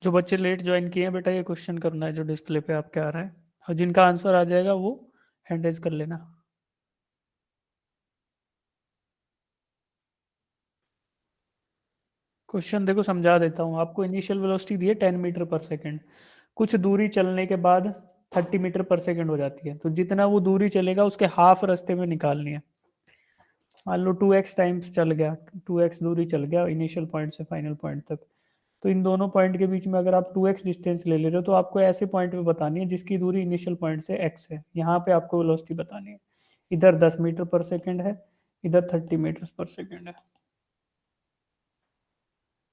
जो बच्चे late join किए हैं बेटा, ये क्वेश्चन करना है जो डिस्प्ले पे आपके आ रहा है, और जिनका आंसर आ जाएगा वो हैंड रेज कर लेना। क्वेश्चन देखो समझा देता हूँ आपको। इनिशियल वेलोसिटी दी है 10 मीटर पर सेकेंड। कुछ दूरी चलने के बाद 30 मीटर पर सेकेंड हो जाती है, तो जितना वो दूरी चलेगा उसके हाफ रास्ते में निकालनी है। मान लो 2x टाइम्स चल गया, 2x दूरी चल गया इनिशियल पॉइंट से फाइनल पॉइंट तक। तो इन दोनों पॉइंट के बीच में अगर आप 2x डिस्टेंस ले रहे हो, तो आपको ऐसे पॉइंट पे बतानी है जिसकी दूरी इनिशियल पॉइंट से x है। यहाँ पे आपको वेलोसिटी बतानी है। इधर 10 मीटर पर सेकेंड है, इधर 30 मीटर पर सेकेंड है।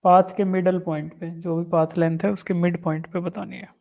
पाथ के मिडल पॉइंट पे, जो भी पाथ लेंथ है उसके मिड पॉइंट पे बतानी है।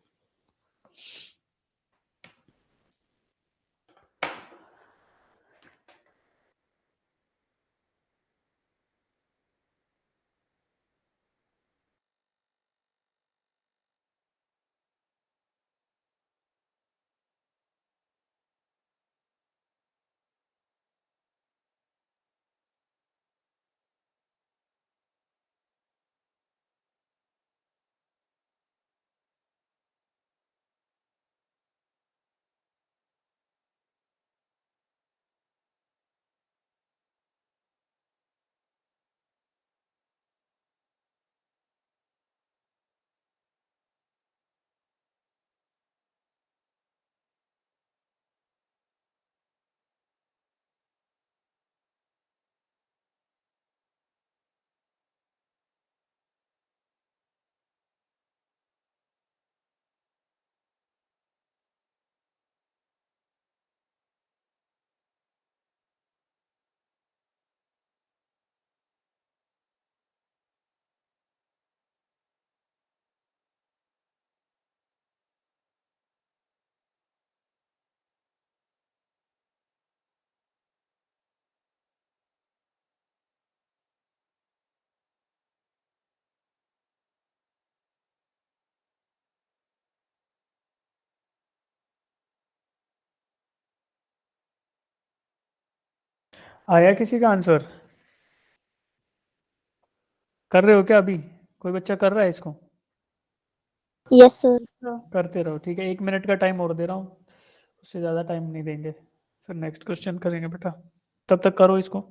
आया किसी का आंसर? कर रहे हो क्या अभी? कोई बच्चा कर रहा है इसको? Yes sir. करते रहो, ठीक है। 1 मिनट का टाइम और दे रहा हूँ, उससे ज़्यादा टाइम नहीं देंगे, फिर नेक्स्ट क्वेश्चन करेंगे बेटा। तब तक करो इसको।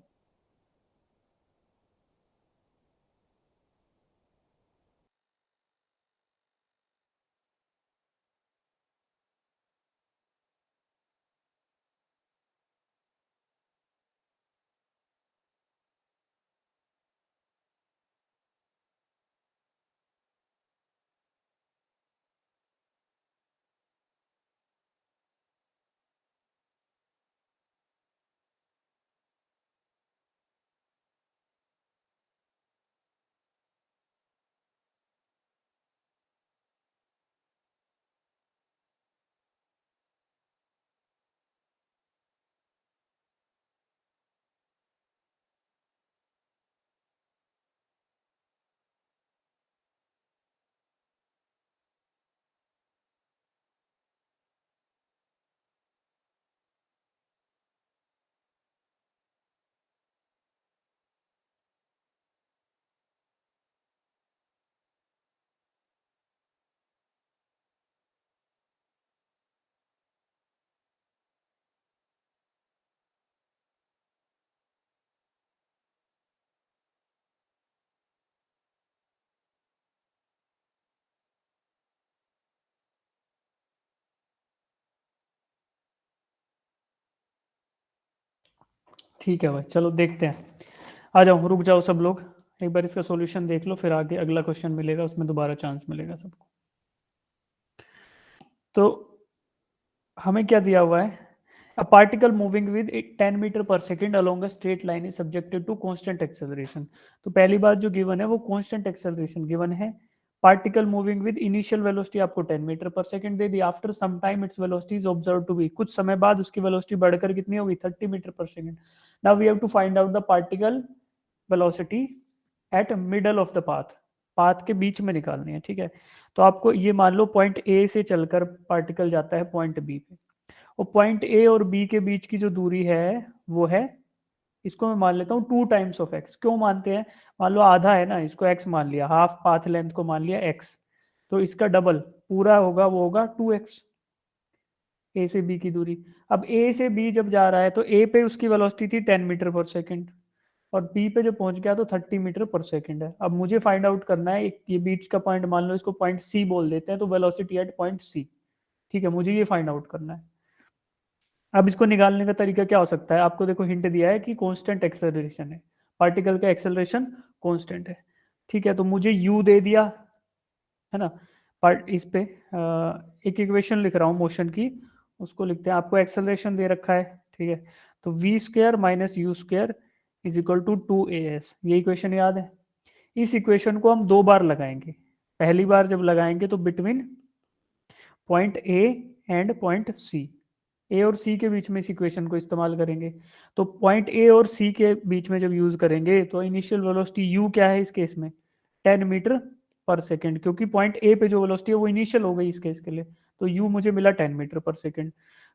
ठीक है भाई, चलो देखते हैं। आ जाओ, रुक जाओ सब लोग। एक बार इसका सॉल्यूशन देख लो, फिर आगे अगला क्वेश्चन मिलेगा, उसमें दोबारा चांस मिलेगा सबको। तो हमें क्या दिया हुआ है? A particle moving with 10 metre per second along a straight line is subjected to constant acceleration. तो पहली बात जो गिवन है वो कांस्टेंट एक्सेलरेशन गिवन है। Particle moving with initial velocity आपको 10 मीटर पर सेकेंड दे दी। After some time its velocity is observe to be, कुछ समय बाद उसकी वेलोसिटी बढ़कर कितनी होगी? 30 metre per second. Now we have to find out the particle velocity at middle of the path. Path के बीच में निकालनी है, ठीक है। तो आपको ये मान लो पॉइंट ए से चलकर पार्टिकल जाता है पॉइंट बी पे, और पॉइंट ए और बी के बीच की जो दूरी है वो है, इसको मैं मान लेता हूँ 2 टाइम्स ऑफ एक्स। क्यों मानते हैं? मान लो आधा है ना, इसको एक्स मान लिया, हाफ पाथ लेंथ को मान लिया एक्स। तो इसका डबल पूरा होगा, वो होगा 2x, ए से बी की दूरी। अब ए से बी जब जा रहा है तो ए पे उसकी वेलोसिटी थी 10 मीटर पर सेकेंड, और बी पे जब पहुंच गया तो 30 मीटर पर सेकेंड है। अब मुझे फाइंड आउट करना है, ये बीच का पॉइंट मान लो, इसको पॉइंट सी बोल देते हैं, तो वेलोसिटी एट पॉइंट सी। ठीक है, मुझे ये फाइंड आउट करना है। अब इसको निकालने का तरीका क्या हो सकता है, आपको देखो हिंट दिया है कि कांस्टेंट एक्सेलरेशन है, पार्टिकल का एक्सेलरेशन कांस्टेंट है। ठीक है, तो मुझे u दे दिया है ना, पार्ट इस पे एक इक्वेशन लिख रहा हूँ मोशन की, उसको लिखते हैं। आपको एक्सेलरेशन दे रखा है, ठीक है, तो v square minus u square is equal to 2as, ये इक्वेशन याद है। इस इक्वेशन को हम 2 बार लगाएंगे। पहली बार जब लगाएंगे तो between point A and point C, A और सी के बीच में इस इक्वेशन को इस्तेमाल करेंगे। तो पॉइंट ए और सी के बीच में जब यूज करेंगे तो इनिशियल वेलोसिटी यू क्या है इस केस में, 10 मीटर पर सेकेंड, क्योंकि पॉइंट ए पे जो वेलोसिटी है वो इनिशियल हो गई इस केस के लिए, तो यू मुझे मिला 10 मीटर पर सेकेंड।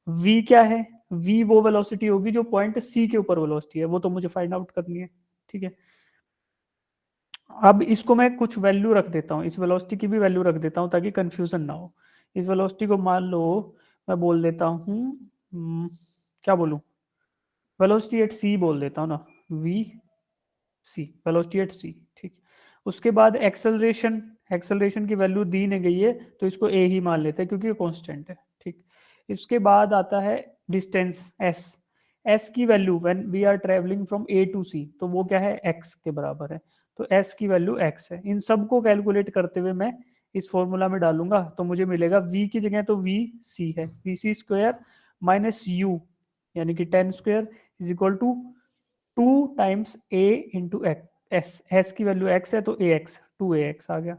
वी क्या है, वी वो वेलोसिटी होगी जो पॉइंट सी के ऊपर वेलोसिटी है, वो तो मुझे फाइंड आउट करनी है। ठीक है, अब इसको मैं कुछ वैल्यू रख देता हूँ, इस वेलोसिटी की भी वैल्यू रख देता हूँ ताकि कंफ्यूजन ना हो। इस वेलोसिटी को मान लो मैं बोल देता हूँ, क्या बोलूँ, वेलोसिटी एट सी बोल देता हूँ ना, वी सी, वेलोसिटी एट सी। ठीक, उसके बाद एक्सेलरेशन, एक्सेलरेशन की वैल्यू दी नहीं गई है तो इसको ए ही मान लेते हैं क्योंकि ये कांस्टेंट है। ठीक, इसके बाद आता है डिस्टेंस एस, एस की value when we are travelling from A to C, तो वो क्या है, एक्स के बराबर है, तो एस की वैल्यू एक्स है। इन सबको कैलकुलेट करते हुए मैं इस फॉर्मूला में डालूंगा तो मुझे मिलेगा v की जगह तो वी सी है, वी सी स्क्वायर माइनस यू यानी कि 10 square is equal to 2 times a into s, S की वैल्यू एक्स है तो ए एक्स, 2ax आ गया।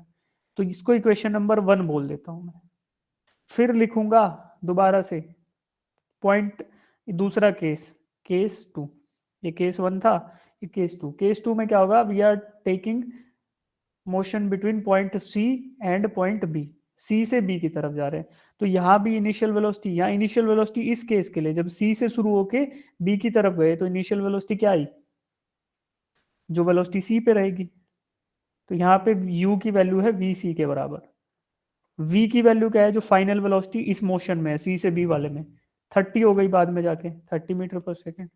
तो इसको इक्वेशन नंबर 1 बोल देता हूं मैं। फिर लिखूंगा दोबारा से पॉइंट, दूसरा केस, केस 2, ये केस 1 था, ये केस 2। केस 2 में क्या होगा, we are taking motion between point C and point B, C से बी की तरफ जा रहे हैं, तो यहाँ भी इनिशियल वेलोसिटी, यहाँ इनिशियल वेलोसिटी इस केस के लिए जब सी से शुरू होके बी की तरफ गए तो इनिशियल वेलोसिटी क्या आई, जो वेलोसिटी सी पे रहेगी, तो यहाँ पे u की वैल्यू है वी सी के बराबर। v की वैल्यू क्या है, जो फाइनल वेलोसिटी इस मोशन में है सी से b वाले में, 30 हो गई बाद में जाके, 30 मीटर पर सेकेंड।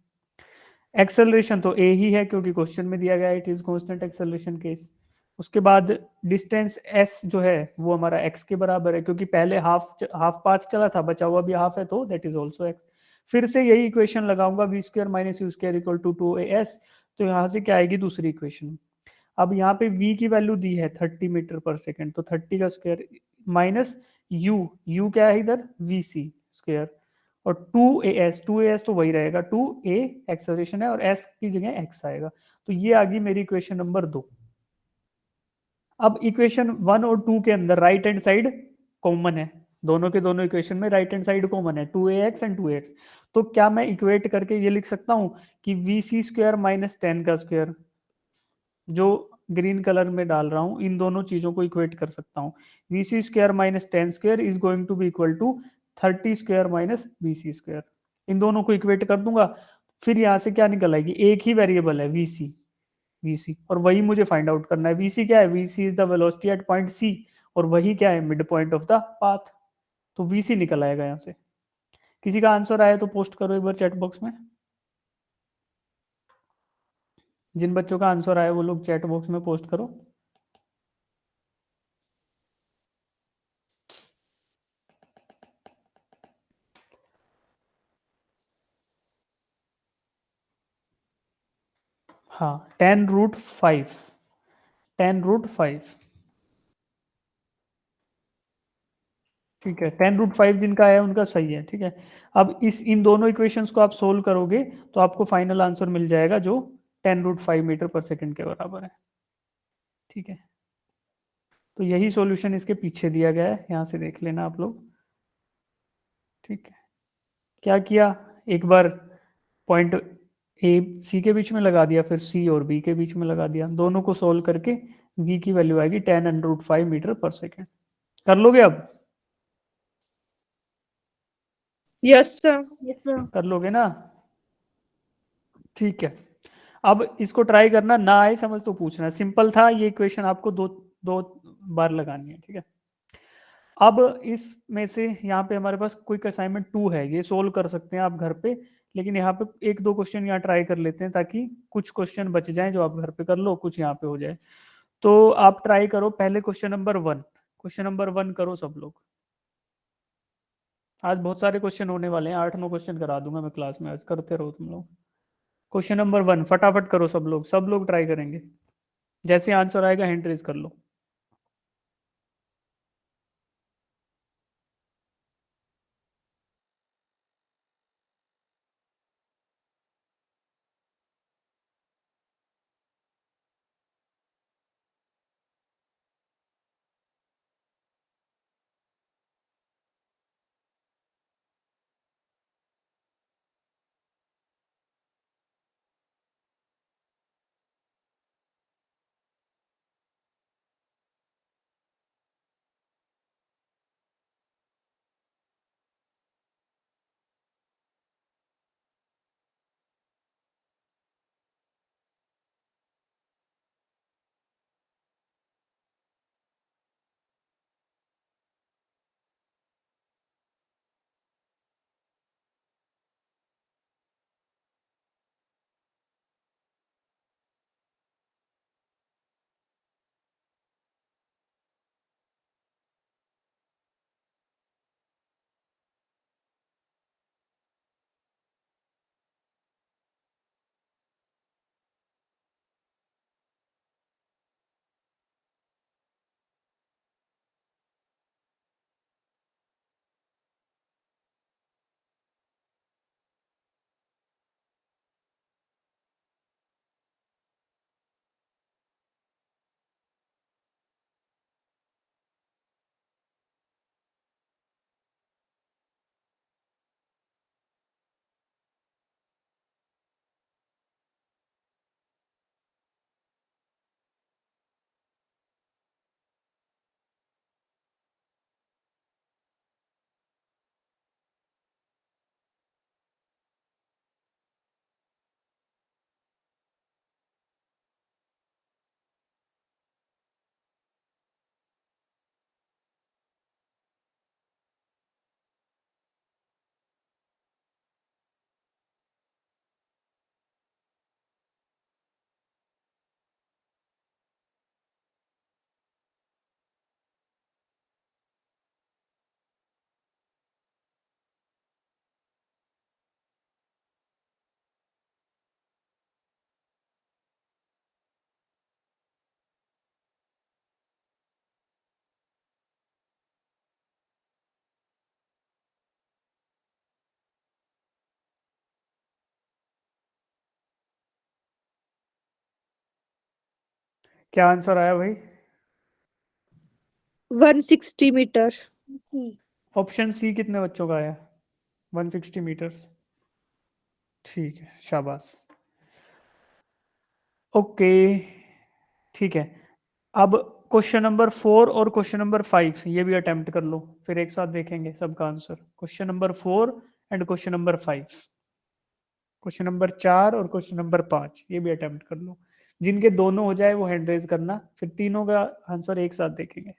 एक्सेलरेशन तो ए ही है क्योंकि क्वेश्चन में दिया गया है, it is constant acceleration case. उसके बाद डिस्टेंस एस जो है वो हमारा एक्स के बराबर है क्योंकि पहले हाफ हाफ पाथ चला था, बचा हुआ भी हाफ है, तो दैट इज ऑल्सो एक्स। फिर से यही इक्वेशन लगाऊंगा, v square minus u square equal to 2as, तो यहाँ से क्या आएगी दूसरी इक्वेशन। अब यहाँ पे v की वैल्यू दी है 30 मीटर पर सेकेंड, तो 30 का स्क्वायर माइनस u क्या है इधर, वी सी स्क्वायर, और 2as तो वही रहेगा, 2a एक्सेलरेशन है और s की जगह x आएगा। तो ये आ गई मेरी इक्वेशन नंबर 2। अब इक्वेशन 1 और 2 के अंदर राइट हैंड साइड कॉमन है, दोनों के दोनों इक्वेशन में राइट हैंड साइड कॉमन है, 2ax एंड 2x। तो क्या मैं इक्वेट करके ये लिख सकता हूँ कि वी सी स्क्वायर माइनस 10 का स्क्वायर, जो ग्रीन कलर में डाल रहा हूं, इन दोनों चीजों को इक्वेट कर सकता हूं, V C square minus 10 square is going to be equal to 30 square minus V C square. इन दोनों को इक्वेट कर दूंगा, फिर यहां से क्या निकल आएगी, एक ही वेरिएबल है वी सी, और वही मुझे फाइंड आउट करना है। वी सी क्या है, v c is the velocity at point c, और वही क्या है, mid point of the path, तो वी सी निकल आएगा यहाँ से। किसी का आंसर आया तो पोस्ट करो एक बार चैट बॉक्स में, जिन बच्चों का आंसर आया वो लोग चैट बॉक्स में पोस्ट करो। हाँ, 10√5, 10√5, ठीक है, 10√5 जिनका है उनका सही है। ठीक है, अब इस इन दोनों इक्वेशंस को आप सोल्व करोगे तो आपको फाइनल आंसर मिल जाएगा जो 10√5 मीटर पर सेकंड के बराबर है। ठीक है, तो यही सॉल्यूशन इसके पीछे दिया गया है, यहाँ से देख लेना आप लोग। ठीक है, क्या किया, एक बार पॉइंट ए सी के बीच में लगा दिया, फिर सी और बी के बीच में लगा दिया, दोनों को सोल्व करके वी की वैल्यू आएगी 10√5 मीटर पर सेकेंड। कर लोगे अब, यस सर। Yes, sir. कर लोगे ना, ठीक है। अब इसको ट्राई करना, ना आए समझ तो पूछना, सिंपल था ये इक्वेशन, आपको दो दो बार लगानी है। ठीक है, अब इसमें से यहाँ पे हमारे पास क्विक असाइनमेंट 2 है, ये सोल्व कर सकते हैं आप घर पे, लेकिन यहाँ पे एक दो क्वेश्चन यहाँ ट्राई कर लेते हैं ताकि कुछ क्वेश्चन बच जाएं जो आप घर पे कर लो, कुछ यहाँ पे हो जाए। तो आप ट्राई करो पहले क्वेश्चन नंबर 1, क्वेश्चन नंबर 1 करो सब लोग। आज बहुत सारे क्वेश्चन होने वाले हैं, 8-9 क्वेश्चन करा दूंगा मैं क्लास में, आज करते रहो तुम लोग। क्वेश्चन नंबर 1 फटाफट करो सब लोग ट्राई करेंगे। जैसे आंसर आएगा हैंड रेज कर लो। क्या आंसर आया भाई? 160 मीटर। ऑप्शन सी कितने बच्चों का आया? 160 मीटर्स। ठीक है, शाबाश। ओके, ठीक है। अब क्वेश्चन नंबर 4 और क्वेश्चन नंबर 5 ये भी अटेम्प्ट कर लो, फिर एक साथ देखेंगे सबका answer. Question number 4 and question number 5, question number 4 और क्वेश्चन नंबर 5 ये भी अटेम्प्ट कर लो। जिनके दोनों हो जाए वो हैंड रेज करना, फिर तीनों का आंसर एक साथ देखेंगे।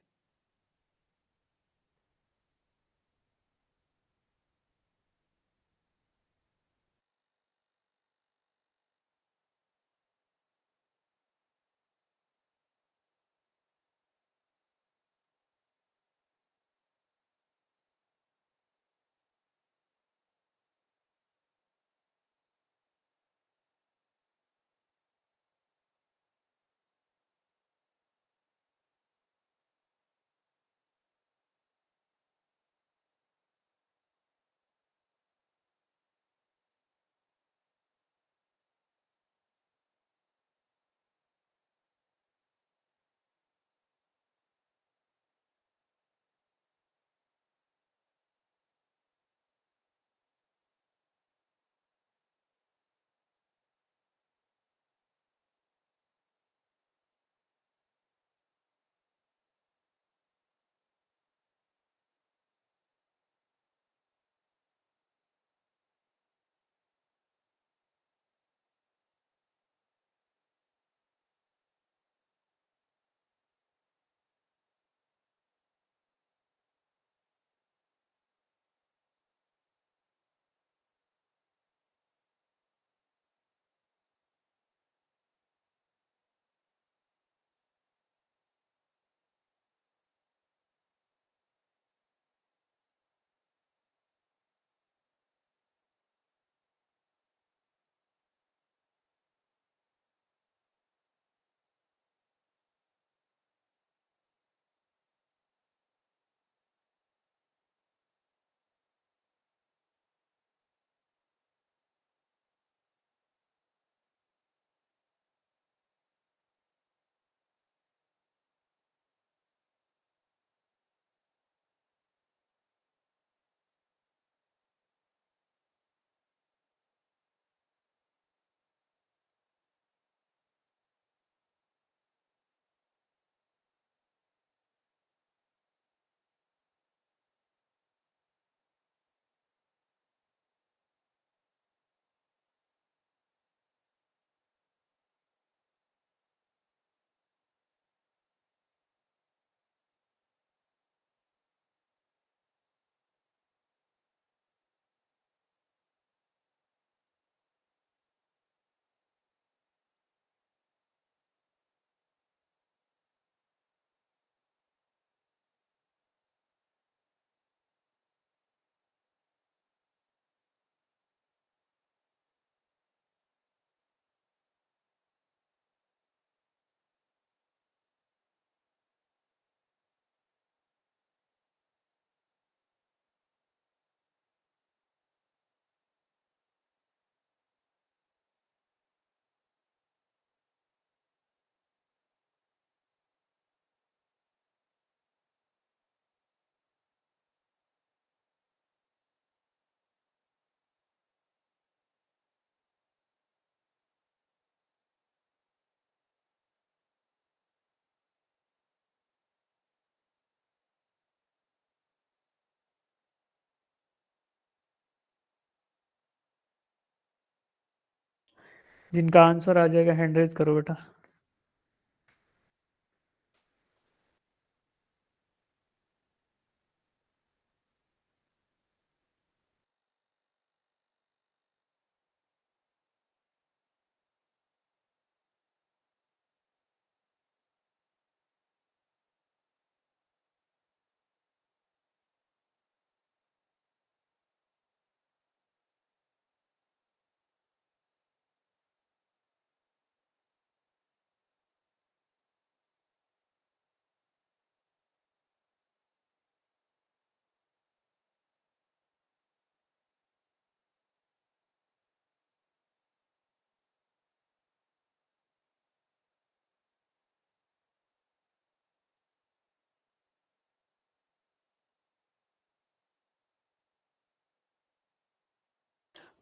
जिनका आंसर आ जाएगा हैंड रेज करो बेटा।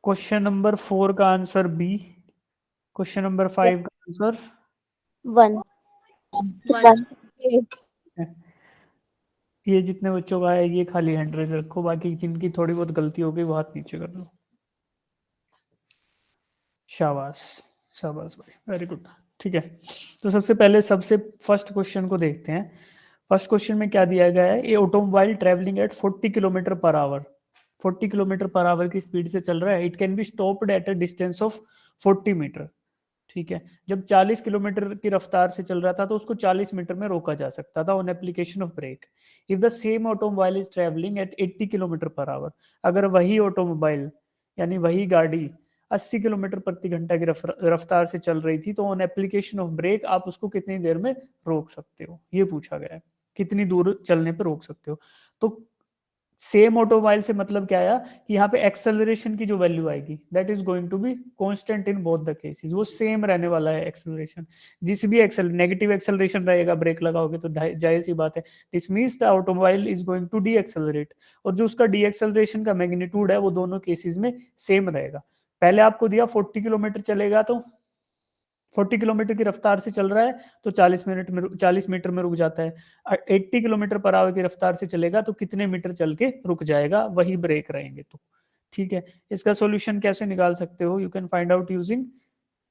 क्वेश्चन नंबर 4 का आंसर बी। क्वेश्चन नंबर 5 का आंसर 1. 1. ये जितने बच्चों का है ये खाली हैंड रेज रखो, बाकी जिनकी थोड़ी बहुत गलती हो गई वो हाथ नीचे कर लो। शाबाश, शाबाश भाई, वेरी गुड। ठीक है, तो सबसे पहले सबसे फर्स्ट क्वेश्चन को देखते हैं। फर्स्ट क्वेश्चन में क्या दिया गया है, a automobile travelling at 40 kilometre per hour, 40 kilometre per hour की स्पीड से चल रहा है। It can be stopped at a distance of 40 metre. ठीक है, जब 40 किलोमीटर की रफ्तार से चल रहा था तो उसको 40 मीटर में रोका जा सकता था on application of brake. If the same automobile is travelling at 80 kilometre per hour, अगर वही ऑटोमोबाइल यानी वही गाड़ी 80 किलोमीटर प्रति घंटा की रफ्तार से चल रही थी तो ऑन एप्लीकेशन ऑफ ब्रेक आप उसको कितनी देर में रोक सकते हो, ये पूछा गया है। कितनी दूर चलने पर रोक सकते हो। तो सेम ऑटोमोबाइल से मतलब क्या आया कि यहाँ पे एक्सेलरेशन की जो वैल्यू आएगी that is going to be constant in both the cases, वो सेम रहने वाला है एक्सेलरेशन। जिस भी नेगेटिव एक्सेलरेशन रहेगा ब्रेक लगाओगे तो जाहिर सी बात है this means the automobile is going to decelerate, और जो उसका डी एक्सेलरेशन का मैग्नीट्यूड है वो दोनों केसेस में सेम रहेगा। पहले आपको दिया 40 किलोमीटर चलेगा तो 40 किलोमीटर की रफ्तार से चल रहा है तो 40 मीटर में रुक जाता है। 80 किलोमीटर पर आवर की रफ्तार से चलेगा तो कितने मीटर चल के रुक जाएगा, वही ब्रेक रहेंगे। तो ठीक है, इसका सॉल्यूशन कैसे निकाल सकते हो, you can find out using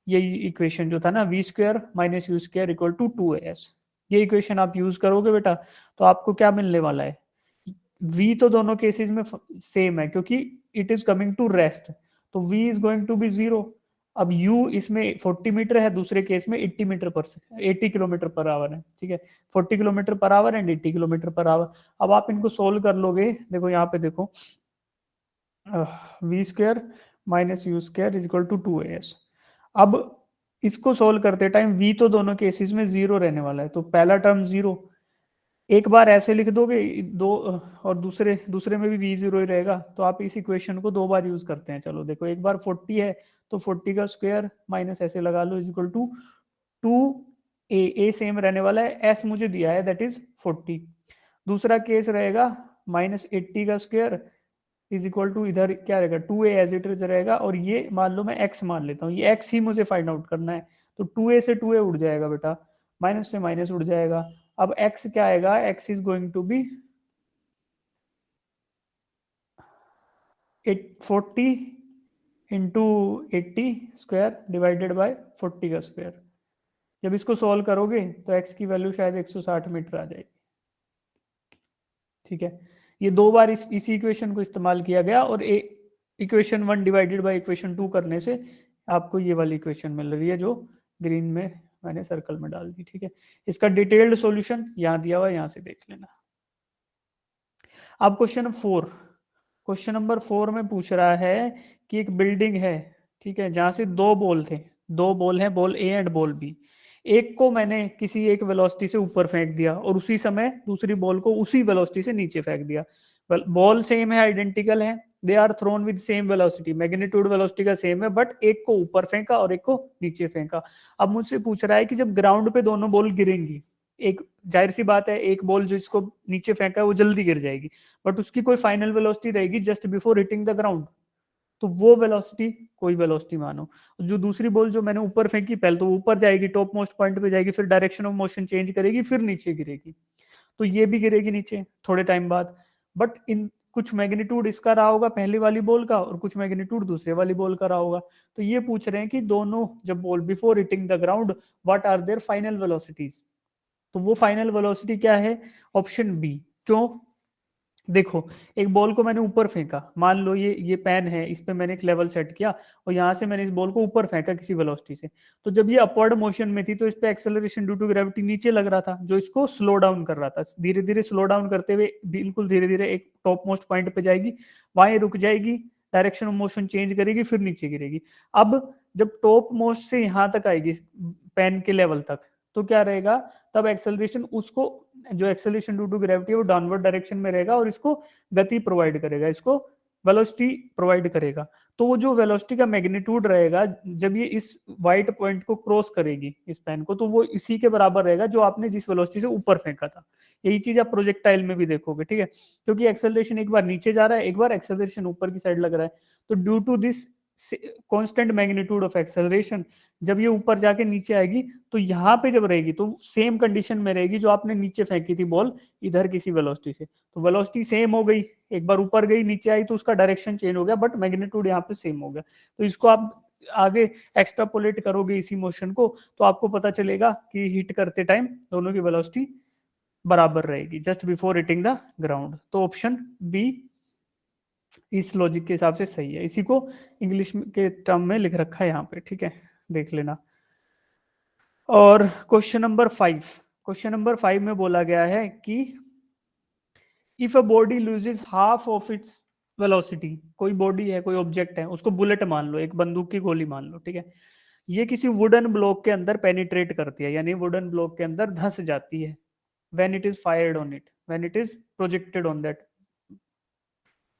ये इक्वेशन जो था ना, v square minus u square equal to 2as। ये इक्वेशन आप यूज करोगे बेटा तो आपको क्या मिलने वाला है, v तो दोनों केसेस में सेम है क्योंकि it is coming to rest, तो v is going to be 0। अब u इसमें 40 मीटर है, दूसरे केस में 80 मीटर पर 80 किलोमीटर पर आवर है। ठीक है, 40 kilometre per our and 80 kilometre per our. अब आप इनको सोल्व कर लोगे, देखो यहाँ पे देखो v square minus u square is equal to 2as। अब इसको सोल्व करते टाइम v तो दोनों केसेस में 0 रहने वाला है, तो पहला टर्म 0, एक बार ऐसे लिख दोगे दो, और दूसरे दूसरे में भी वी 0 ही रहेगा, तो आप इस इक्वेशन को दो बार यूज करते हैं। चलो देखो, एक बार 40 है तो 40 का स्क्वायर माइनस ऐसे लगा लो is equal to 2a, same रहने वाला है, s मुझे दिया है दैट इज 40। दूसरा केस रहेगा माइनस 80 का स्क्वायर इज इक्वल टू इधर क्या रहेगा 2a एज इट इज रहेगा, और ये मान लो मैं x मान लेता हूँ, ये x ही मुझे फाइंड आउट करना है, तो 2a से 2a उड़ जाएगा बेटा, माइनस से माइनस उड़ जाएगा। अब x क्या आएगा, x is going to be 40 into 80 square divided by 40 का स्क्वायर। जब इसको सॉल्व करोगे तो x की वैल्यू शायद 160 मीटर आ जाएगी। ठीक है, ये दो बार इसी इक्वेशन को इस्तेमाल किया गया, और इक्वेशन 1 डिवाइडेड बाय इक्वेशन 2 करने से आपको ये वाली इक्वेशन मिल रही है जो ग्रीन में मैंने सर्कल में डाल दी। ठीक है, इसका डिटेल्ड सॉल्यूशन यहाँ दिया हुआ है, यहाँ से देख लेना। अब क्वेश्चन नंबर 4 में पूछ रहा है कि एक बिल्डिंग है, ठीक है, जहां से दो बॉल थे, दो बॉल हैं, ball a and ball b. एक को मैंने किसी एक वेलोसिटी से ऊपर फेंक दिया और उसी समय दूसरी बॉल को उसी वेलोसिटी से नीचे फेंक दिया। बॉल सेम है, आइडेंटिकल है, they are thrown with same velocity, magnitude velocity का सेम है, बट एक को ऊपर फेंका और एक को नीचे फेंका। अब मुझसे पूछ रहा है कि जब ग्राउंड पे दोनों बॉल गिरेंगी, एक जाहिर सी बात है एक बॉल जो इसको नीचे फेंका है वो जल्दी गिर जाएगी, बट उसकी कोई फाइनल वेलोसिटी रहेगी just before hitting the ground, तो वो वेलोसिटी कोई वेलोसिटी मानो। जो दूसरी बॉल जो मैंने ऊपर फेंकी, पहले तो ऊपर जाएगी, टॉप मोस्ट पॉइंट पे जाएगी, फिर डायरेक्शन ऑफ मोशन चेंज करेगी, फिर नीचे गिरेगी, तो ये भी गिरेगी नीचे थोड़े टाइम बाद। बट इन कुछ मैग्नीट्यूड इसका रहा होगा पहली वाली बॉल का और कुछ मैग्नीट्यूड दूसरे वाली बॉल का रहा होगा। तो ये पूछ रहे हैं कि दोनों जब ball before hitting the ground what are their final velocities. तो वो फाइनल वेलोसिटी क्या है? Option b. क्यों? देखो, एक बॉल को मैंने ऊपर फेंका, मान लो ये पेन है, इस पे मैंने एक लेवल सेट किया और यहां से मैंने इस बॉल को ऊपर फेंका किसी वेलोसिटी से। तो जब ये अपवर्ड मोशन में थी तो इस पे एक्सेलरेशन ड्यू टू ग्रेविटी नीचे लग रहा था, जो इसको स्लो डाउन कर रहा था। धीरे धीरे स्लो डाउन करते हुए बिल्कुल धीरे धीरे एक टॉप मोस्ट पॉइंट पे जाएगी, वहां रुक जाएगी, डायरेक्शन ऑफ मोशन चेंज करेगी, फिर नीचे गिरेगी। अब जब टॉप मोस्ट से यहां तक आएगी पेन के लेवल तक, तो क्या रहेगा? तब एक्सेलरेशन उसको, जो एक्सेलरेशन ड्यू टू ग्रेविटी है वो डाउनवर्ड डायरेक्शन में रहेगा और इसको गति प्रोवाइड करेगा, इसको वेलोसिटी प्रोवाइड करेगा। तो वो जो वेलोसिटी का मैग्नीट्यूड रहेगा जब ये इस वाइट पॉइंट को क्रॉस करेगी इस पेन को, तो वो इसी के बराबर रहेगा जो आपने जिस वेलोसिटी से ऊपर फेंका था। यही चीज आप प्रोजेक्टाइल में भी देखोगे, ठीक है? क्योंकि एक्सेलरेशन एक बार नीचे जा रहा है, एक बार एक्सेलरेशन ऊपर की साइड लग रहा है। तो due to this constant magnitude of acceleration, जब ये ऊपर जाके नीचे आएगी तो यहाँ पे जब रहेगी तो सेम कंडीशन में रहेगी जो आपने नीचे फेंकी थी बॉल इधर किसी वेलोसिटी से। तो वेलोसिटी सेम हो गई, एक बार ऊपर गई नीचे आई तो उसका डायरेक्शन चेंज हो गया, बट मैग्नीट्यूड यहाँ पे सेम हो गया। तो इसको आप आगे एक्सट्रापोलेट करोगे इसी मोशन को, तो आपको पता चलेगा कि हिट करते टाइम दोनों की वेलोसिटी बराबर रहेगी just before hitting the ground. तो ऑप्शन बी इस लॉजिक के हिसाब से सही है। इसी को इंग्लिश के टर्म में लिख रखा है यहाँ पे, ठीक है, देख लेना। और क्वेश्चन नंबर 5 में बोला गया है कि if a body loses half of its velocity, कोई बॉडी है, कोई ऑब्जेक्ट है, उसको बुलेट मान लो, एक बंदूक की गोली मान लो, ठीक है, ये किसी वुडन ब्लॉक के अंदर पेनिट्रेट करती है, यानी वुडन ब्लॉक के अंदर धंस जाती है, when it is fired on it, when it is projected on that,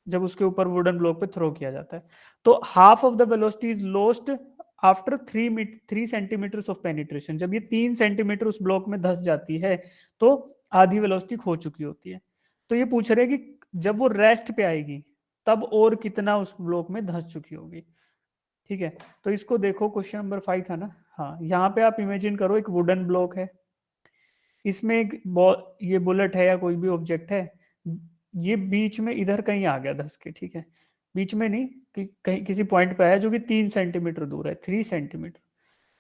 जब उसके ऊपर वुडन ब्लॉक पे थ्रो किया जाता है, तो half of the velocity is lost after 3 centimetre of penetration. जब ये 3 सेंटीमीटर उस ब्लॉक में धंस जाती है तो आधी वेलोसिटी खो चुकी होती है। तो ये पूछ रहे हैं कि जब वो रेस्ट पे आएगी तब और कितना उस ब्लॉक में धंस चुकी होगी, ठीक है? तो इसको देखो, क्वेश्चन नंबर 5 था ना, हाँ, यहाँ पे आप इमेजिन करो एक वुडन ब्लॉक है, इसमें एक ये बुलेट है या कोई भी ऑब्जेक्ट है, ये बीच में इधर कहीं आ गया धस के, ठीक है, बीच में नहीं कि कहीं किसी पॉइंट पे आया जो कि 3 सेंटीमीटर दूर है, 3 सेंटीमीटर,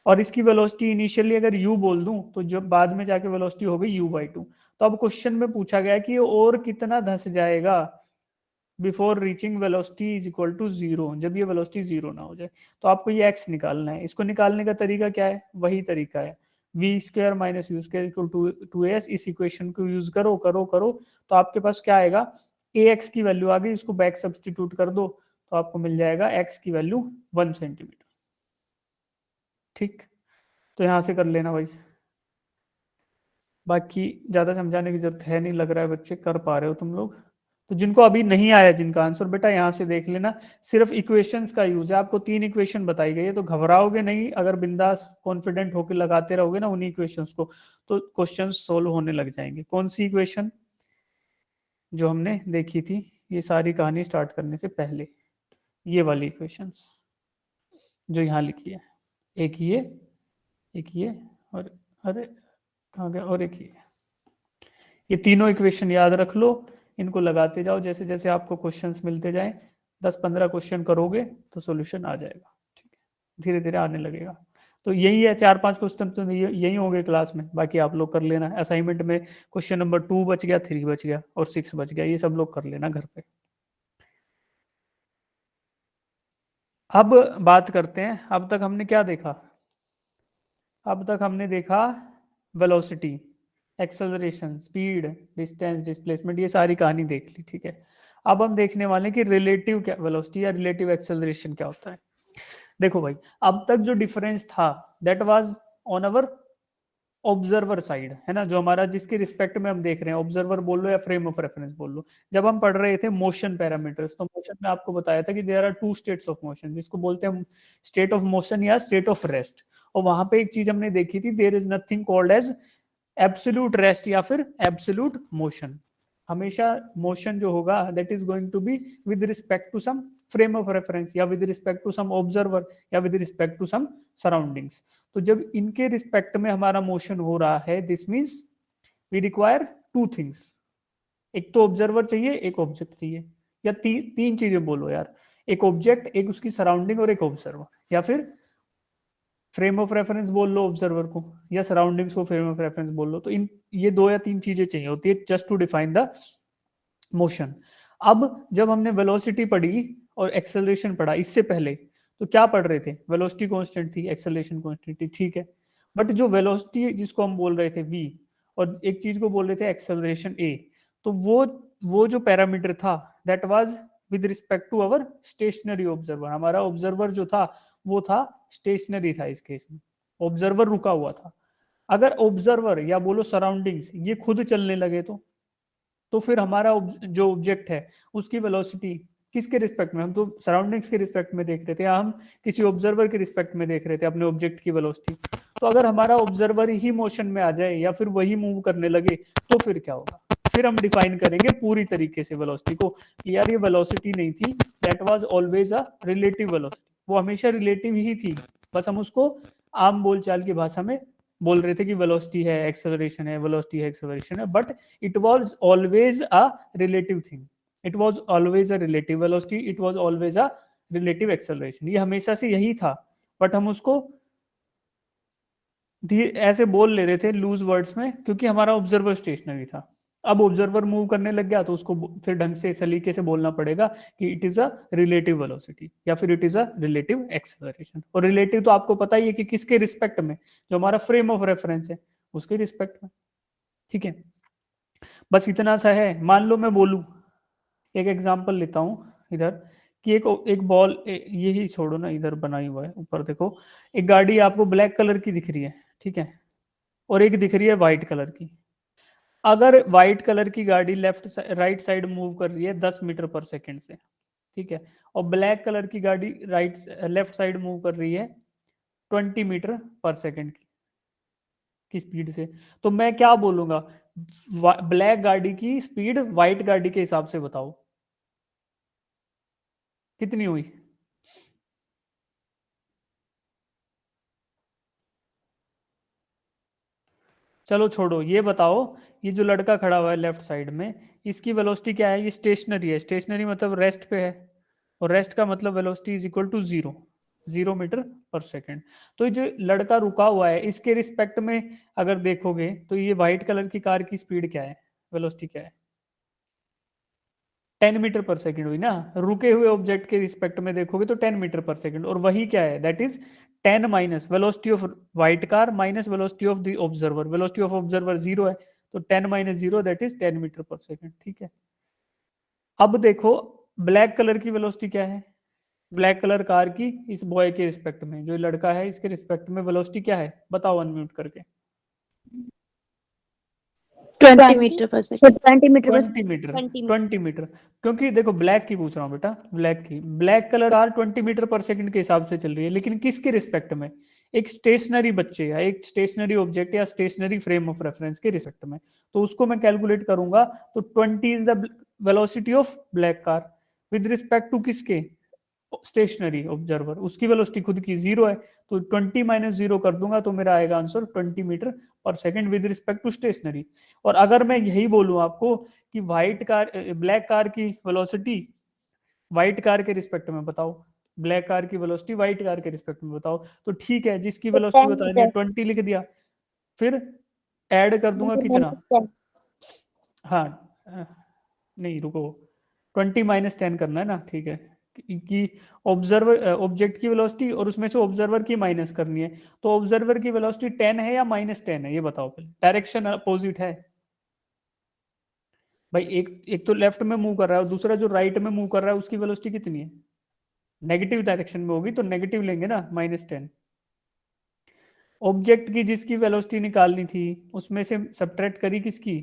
और इसकी वेलोसिटी इनिशियली अगर u बोल दूं तो जब बाद में जाके वेलोसिटी हो गई u/2। तो अब क्वेश्चन में पूछा गया कि और कितना धस जाएगा before reaching velocity is equal to 0, जब ये वेलोसिटी 0 ना हो जाए। तो आपको ये x निकालना है। इसको निकालने का तरीका क्या है? वही तरीका है, v square minus u square equal to 2as। इस इक्वेशन को यूज करो करो करो, तो आपके पास क्या आएगा? ax की वैल्यू आ गई, इसको बैक सब्सटीट्यूट कर दो तो आपको मिल जाएगा x की वैल्यू 1 सेंटीमीटर, ठीक? तो यहां से कर लेना भाई, बाकी ज्यादा समझाने की जरूरत है नहीं, लग रहा है बच्चे कर पा रहे हो तुम लोग। तो जिनको अभी नहीं आया जिनका आंसर, बेटा यहाँ से देख लेना, सिर्फ इक्वेशंस का यूज है। आपको 3 इक्वेशन बताई गई है, तो घबराओगे नहीं अगर बिंदास कॉन्फिडेंट होकर लगाते रहोगे ना उन्हीं इक्वेशंस को, तो क्वेश्चन सोल्व होने लग जाएंगे। कौन सी इक्वेशन? जो हमने देखी थी ये सारी कहानी स्टार्ट करने से पहले, ये वाली इक्वेशंस जो यहाँ लिखी है, एक ये और, अरे कहाँ गया, और एक ये तीनों इक्वेशन याद रख लो, इनको लगाते जाओ जैसे जैसे आपको क्वेश्चंस मिलते जाए। 10-15 क्वेश्चन करोगे तो सॉल्यूशन आ जाएगा, ठीक है, धीरे धीरे आने लगेगा। तो यही है, 4-5 क्वेश्चन तो यही होंगे क्लास में, बाकी आप लोग कर लेना। असाइनमेंट में क्वेश्चन नंबर 2 बच गया, 3 बच गया और 6 बच गया, ये सब लोग कर लेना घर पे। अब बात करते हैं, अब तक हमने क्या देखा? अब तक हमने देखा velocity, acceleration, speed, distance, displacement, ये सारी कहानी देख ली, ठीक है। अब हम देखने वाले हैं कि रिलेटिव क्या वेलोसिटी या रिलेटिव एक्सेलरेशन क्या होता है। देखो भाई, अब तक जो डिफरेंस था that was on our observer side, है ना, जो हमारा जिसके रिस्पेक्ट में हम देख रहे हैं, ऑब्जर्वर बोल लो या फ्रेम ऑफ रेफरेंस बोल लो। जब हम पढ़ रहे थे मोशन पैरामीटर्स, तो मोशन में आपको बताया था कि there are 2 states of motion, जिसको बोलते हैं स्टेट ऑफ मोशन या स्टेट ऑफ रेस्ट। और वहां पे एक चीज हमने देखी थी, there is nothing called as absolute rest या फिर एब्सोल्यूट मोशन। हमेशा मोशन जो होगा that is going to be with respect to some frame of reference या with respect to some observer या with respect to some surroundings. तो जब इनके रिस्पेक्ट में हमारा मोशन हो रहा है, this means we require 2 things, एक तो ऑब्जर्वर चाहिए, एक ऑब्जेक्ट चाहिए। या तीन चीजें बोलो यार, एक ऑब्जेक्ट, एक उसकी सराउंडिंग और एक ऑब्जर्वर, या फिर फ्रेम ऑफ रेफरेंस बोल लो ऑब्जर्वर को, या सराउंडिंग्स को फ्रेम ऑफ रेफरेंस बोल लो। तो इन ये 2 या 3 चीजें चाहिए होती है just to define the motion. अब जब हमने वेलोसिटी पढ़ी और एक्सेलरेशन पढ़ा इससे पहले, तो क्या पढ़ रहे थे? वेलोसिटी कांस्टेंट थी, एक्सेलरेशन कांस्टेंट थी, ठीक है। बट जो वेलोसिटी जिसको हम बोल रहे थे v, और एक चीज को बोल रहे थे एक्सेलरेशन a, तो वो जो पैरामीटर था that was with respect to our stationary observer. हमारा ऑब्जर्वर जो था वो था स्टेशनरी था, इस केस में ऑब्जर्वर रुका हुआ था। अगर ऑब्जर्वर या बोलो सराउंडिंग्स ये खुद चलने लगे तो फिर हमारा जो ऑब्जेक्ट है उसकी वेलोसिटी किसके रिस्पेक्ट में? हम तो सराउंडिंग्स के रिस्पेक्ट में देख रहे थे, या हम किसी ऑब्जर्वर के रिस्पेक्ट में देख रहे थे अपने ऑब्जेक्ट की वेलोसिटी। तो अगर हमारा ऑब्जर्वर ही मोशन में आ जाए या फिर वही मूव करने लगे तो फिर क्या होगा? फिर हम डिफाइन करेंगे पूरी तरीके से वेलोसिटी को कि यार ये वेलोसिटी नहीं थी, that was always a relative velocity, वो हमेशा रिलेटिव ही थी, बस हम उसको आम बोलचाल की भाषा में बोल रहे थे कि वेलोसिटी है एक्सेलरेशन है, वेलोसिटी है एक्सेलरेशन है, but it was always a relative thing, it was always a relative velocity, it was always a relative acceleration, ये हमेशा से यही था। बट हम उसको ऐसे बोल ले रहे थे लूज वर्ड्स में क्योंकि हमारा ऑब्जर्वर स्टेशनरी था। अब ऑब्जर्वर मूव करने लग गया तो उसको फिर ढंग से सलीके से बोलना पड़ेगा कि it is a relative velocity या फिर it is a relative acceleration. और रिलेटिव तो आपको पता ही है कि किसके रिस्पेक्ट में? जो हमारा फ्रेम ऑफ रेफरेंस है उसके रिस्पेक्ट में, ठीक है। बस इतना सा है। मान लो मैं बोलूं, एक एग्जांपल लेता हूं इधर कि एक बॉल, यही छोड़ो ना, इधर बनाई हुआ है ऊपर देखो, एक गाड़ी आपको ब्लैक कलर की दिख रही है, ठीक है, और एक दिख रही है व्हाइट कलर की। अगर व्हाइट कलर की गाड़ी राइट साइड मूव कर रही है 10 मीटर पर सेकंड से, ठीक है, और ब्लैक कलर की गाड़ी लेफ्ट साइड मूव कर रही है 20 मीटर पर सेकंड की स्पीड से, तो मैं क्या बोलूंगा? ब्लैक गाड़ी की स्पीड व्हाइट गाड़ी के हिसाब से बताओ कितनी हुई? चलो छोड़ो, ये बताओ, ये जो लड़का खड़ा हुआ है लेफ्ट साइड में, इसकी वेलोसिटी क्या है? ये स्टेशनरी है, स्टेशनरी मतलब रेस्ट पे है, और रेस्ट का मतलब velocity is equal to 0 metre per second. तो ये जो लड़का रुका हुआ है इसके रिस्पेक्ट में अगर देखोगे तो ये व्हाइट कलर की कार की स्पीड क्या है, वेलोसिटी क्या है? 10 मीटर पर सेकंड हुई ना। रुके हुए ऑब्जेक्ट के रिस्पेक्ट में देखोगे तो 10 मीटर पर सेकंड, और वही क्या है? That is 10 minus velocity of white car minus velocity of the observer. Velocity of observer 0 है, तो 10 minus 0 that is 10 metre per second, ठीक है। अब देखो ब्लैक कलर की वेलोसिटी क्या है? ब्लैक कलर कार की इस बॉय के रिस्पेक्ट में, जो लड़का है इसके रिस्पेक्ट में वेलोसिटी क्या है? बताओ अनम्यूट करके। 20 मीटर पर सेकंड। 20 मीटर पर 20 मीटर, 20 मीटर। 20 मीटर, क्योंकि देखो ब्लैक की पूछ रहा हूँ बेटा, black colour car 20 metre per second के हिसाब से चल रही है, लेकिन किसके रिस्पेक्ट में? एक स्टेशनरी बच्चे या एक स्टेशनरी ऑब्जेक्ट या स्टेशनरी फ्रेम ऑफ रेफरेंस के रिस्पेक्ट में। तो उसको मैं कैलकुलेट करूंगा तो 20 is the velocity of black car with respect to किसके? स्टेशनरी ऑब्जर्वर, उसकी वेलोसिटी खुद की 0 है, तो 20 माइनस 0 कर दूंगा तो मेरा आएगा answer 20 metre per second with respect to stationary. और अगर मैं यही बोलूं आपको कि ब्लैक कार की वेलोसिटी व्हाइट कार के रिस्पेक्ट में बताओ, ब्लैक कार की वेलोसिटी व्हाइट कार के रिस्पेक्ट में बताओ, तो ठीक है, जिसकी वेलोसिटी 10 बतानी है मीटर 20 लिख दिया, फिर ऐड कर दूंगा कितना? -10। हाँ, नहीं रुको, 20 माइनस 10 करना है ना, ठीक है, कि ऑब्जर्वर ऑब्जेक्ट की वेलोसिटी और उसमें से ऑब्जर्वर की माइनस करनी है, तो ऑब्जर्वर की वेलोसिटी 10 है या -10 है, ये बताओ पहले। डायरेक्शन अपोजिट है भाई, एक तो लेफ्ट में मूव कर रहा है और दूसरा जो राइट में मूव कर रहा है उसकी वेलोसिटी कितनी है? नेगेटिव डायरेक्शन में होगी तो नेगेटिव लेंगे ना, -10। ऑब्जेक्ट की जिसकी वेलोसिटी निकालनी थी उसमें से सब्ट्रैक्ट करी किसकी?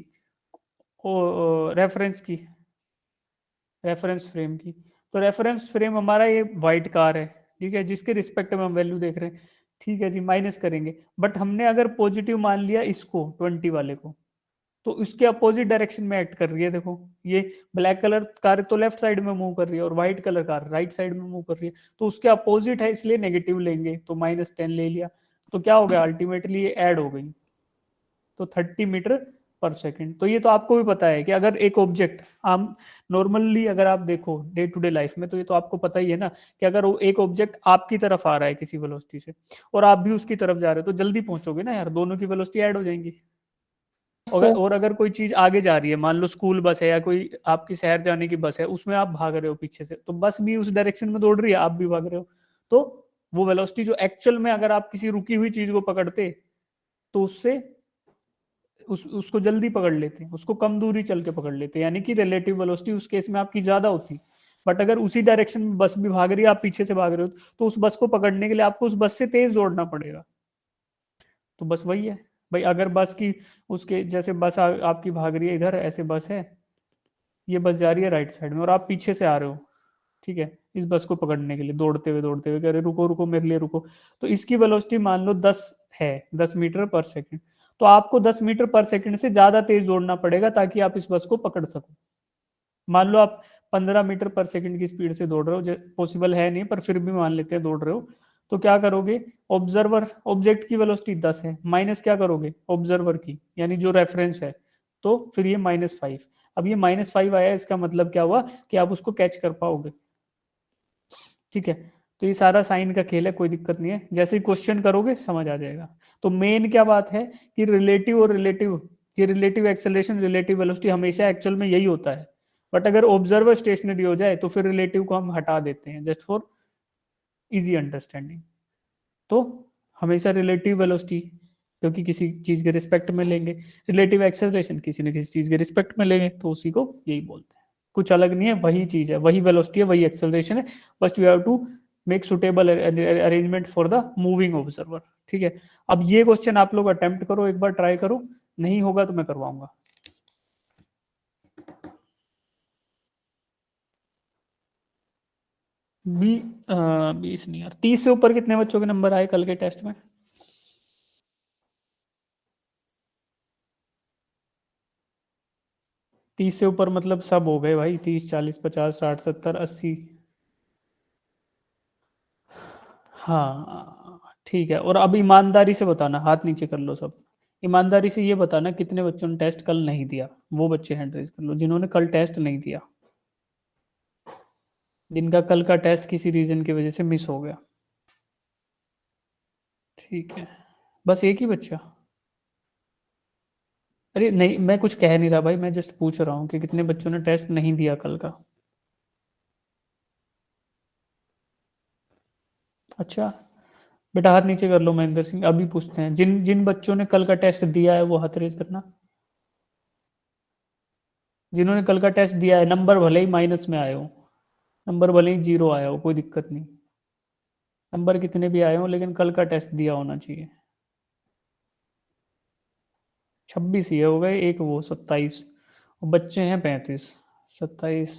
रेफरेंस की, रेफरेंस फ्रेम की। तो रेफरेंस फ्रेम हमारा ये व्हाइट कार है, ठीक है, जिसके रिस्पेक्ट में हम वैल्यू देख रहे हैं, ठीक है जी, माइनस करेंगे। बट हमने अगर पॉजिटिव मान लिया इसको 20 वाले को, तो इसके अपोजिट डायरेक्शन में एक्ट कर रही है। देखो ये ब्लैक कलर कार तो लेफ्ट साइड में मूव कर रही है और white colour car right side में मूव कर रही है, तो उसके अपोजिट है इसलिए नेगेटिव लेंगे, तो -10 ले लिया। तो क्या हो गया अल्टीमेटली? ये ऐड हो गई, तो 30 मीटर पर सेकंड। तो ये तो आपको भी पता है कि अगर एक ऑब्जेक्ट, हम नॉर्मली अगर आप देखो डे टू डे लाइफ में, तो ये तो आपको पता ही है ना कि अगर वो एक ऑब्जेक्ट आपकी तरफ आ रहा है किसी वेलोसिटी से और आप भी उसकी तरफ जा रहे हो तो जल्दी पहुंचोगे ना यार, दोनों की वेलोसिटी ऐड हो जाएंगी। सर। और अगर कोई चीज आगे जा रही है, मान लो स्कूल बस है या कोई आपकी शहर जाने की बस है, उसमें आप भाग रहे हो पीछे से, तो बस भी उस डायरेक्शन में दौड़ रही है, आप भी भाग रहे हो, तो वो वेलोसिटी जो एक्चुअल में अगर आप किसी रुकी हुई चीज को पकड़ते तो उससे उसको जल्दी पकड़ लेते हैं, उसको कम दूरी चल के पकड़ लेते हैं, यानी कि रिलेटिव वेलोसिटी उस केस में आपकी ज्यादा होती। बट अगर उसी डायरेक्शन में बस भी भाग रही है, आप पीछे से भाग रहे हो, तो उस बस को पकड़ने के लिए आपको उस बस से तेज दौड़ना पड़ेगा। तो बस वही है भाई, अगर बस की उसके जैसे बस आपकी भाग रही है इधर, ऐसे बस है, ये बस जा रही है राइट साइड में और आप पीछे से आ रहे हो, ठीक है, इस बस को पकड़ने के लिए दौड़ते हुए कह रहे रुको रुको मेरे लिए रुको। तो इसकी वेलोसिटी मान लो 10 है, 10 मीटर पर सेकंड। तो आपको 10 मीटर पर सेकंड से ज्यादा तेज दौड़ना पड़ेगा ताकि आप इस बस को पकड़ सको। मान लो आप 15 मीटर पर सेकंड की स्पीड से दौड़ रहे हो, पॉसिबल है नहीं पर फिर भी मान लेते हैं दौड़ रहे हो, तो क्या करोगे, ऑब्जर्वर ऑब्जेक्ट की वेलोसिटी 10 है, माइनस क्या करोगे ऑब्जर्वर की, यानी जो रेफरेंस है, तो फिर ये -5। अब ये -5 आया, इसका मतलब क्या हुआ कि आप उसको कैच कर पाओगे। ठीक है, तो ये सारा साइन का खेल है, कोई दिक्कत नहीं है, जैसे ही क्वेश्चन करोगे समझ आ जाएगा। तो मेन क्या बात है कि रिलेटिव और रिलेटिव, ये रिलेटिव एक्सेलरेशन रिलेटिव वेलोसिटी हमेशा एक्चुअल में यही होता है। बट अगर ऑब्जर्वर स्टेशनरी हो जाए तो फिर रिलेटिव को हम हटा देते हैं, जस्ट फॉर इजी अंडरस्टैंडिंग। तो हमेशा रिलेटिव वेलोसिटी क्योंकि किसी चीज के रिस्पेक्ट में लेंगे, रिलेटिव एक्सेलरेशन किसी न किसी चीज के रिस्पेक्ट में लेंगे, तो उसी को यही बोलते हैं। कुछ अलग नहीं है, वही चीज है, वही वेलोसिटी है, वही एक्सेलरेशन है, बस you have to make suitable arrangement for the moving observer. ठीक है, अब ये क्वेश्चन आप लोग अटेम्प्ट करो, एक बार ट्राई करो, नहीं होगा तो मैं करवाऊंगा। बी 20 नहीं यार, 30 से ऊपर कितने बच्चों के नंबर आए कल के टेस्ट में? 30 से ऊपर मतलब सब हो गए भाई, 30 40 50 60 70 80। हाँ ठीक है, और अब ईमानदारी से बताना, हाथ नीचे कर लो सब, ईमानदारी से ये बताना कितने बच्चों ने टेस्ट कल नहीं दिया, वो बच्चे हैंड रेज कर लो जिन्होंने कल टेस्ट नहीं दिया, जिनका कल का टेस्ट किसी रीजन की वजह से मिस हो गया। ठीक है, बस एक ही बच्चा? अरे नहीं, मैं कुछ कह नहीं रहा भाई, मैं जस्ट पूछ रहा हूँ कि कितने बच्चों ने टेस्ट नहीं दिया कल का। अच्छा, बेटा हाथ नीचे कर लो महेंद्र सिंह, अभी पूछते हैं, जिन जिन बच्चों ने कल का टेस्ट दिया है वो हाथ रेज करना, जिन्होंने कल का टेस्ट दिया है, नंबर भले ही माइनस में आए हो, नंबर भले ही 0 आया हो, कोई दिक्कत नहीं, नंबर कितने भी आए हो लेकिन कल का टेस्ट दिया होना चाहिए। 26 ये हो गए, एक वो 27, और बच्चे हैं 35, 27,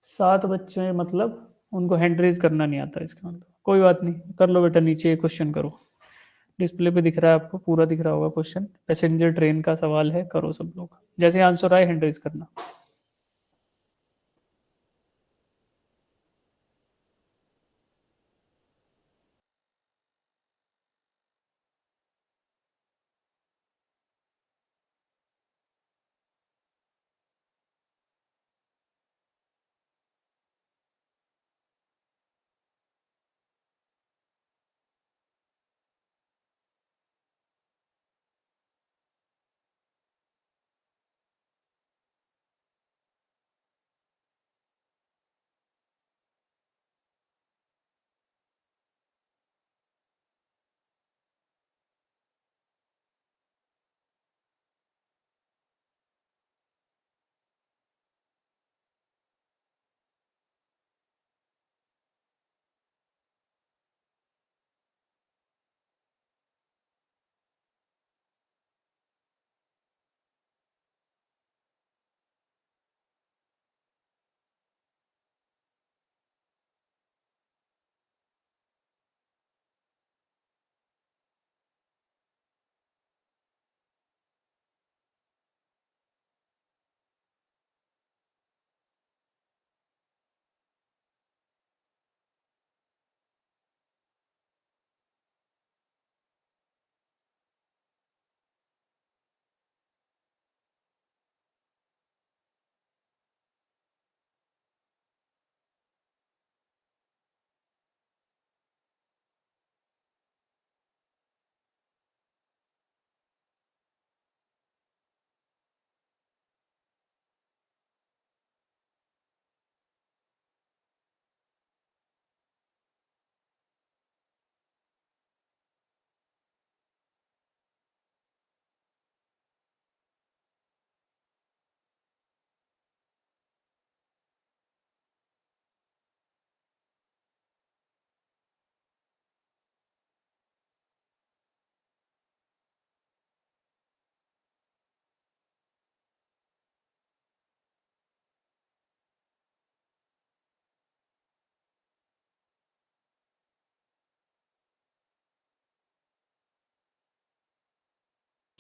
7 बच्चे हैं, मतलब उनको हैंड रेज करना नहीं आता, इसका मतलब कोई बात नहीं, कर लो बेटा, नीचे क्वेश्चन करो, डिस्प्ले पे दिख रहा है आपको, पूरा दिख रहा होगा क्वेश्चन, पैसेंजर ट्रेन का सवाल है, करो सब लोग, जैसे आंसर आए हैंड रेज करना।